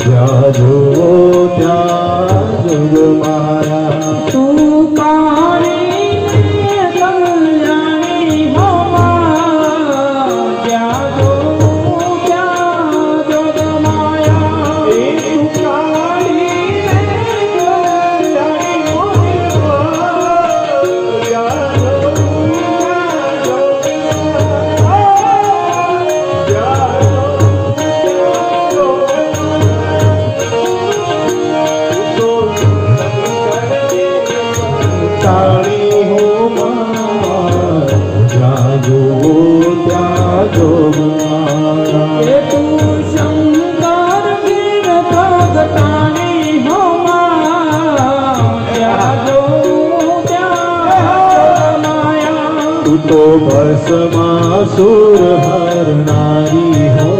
જ્યાં જુઓ ત્યાં જોગ માયા તું કાળીને કલ્યાણી હોમાં જ્યાં જોઉં ત્યાં જોગ માયા એ તું કાળીને કલ્યાણી હોમાં જ્યાં જોઉં ત્યાં જોગ માયા જ્યાં જોઉં કાળી હો માં જ્યાં જુઓ ત્યાં જોગ માયા એ તું શંકર વીર પ્રગટાણી હોમાં જ્યાં જોઉં ત્યાં માયા તું તો ભસ્માસુર હરનારી હો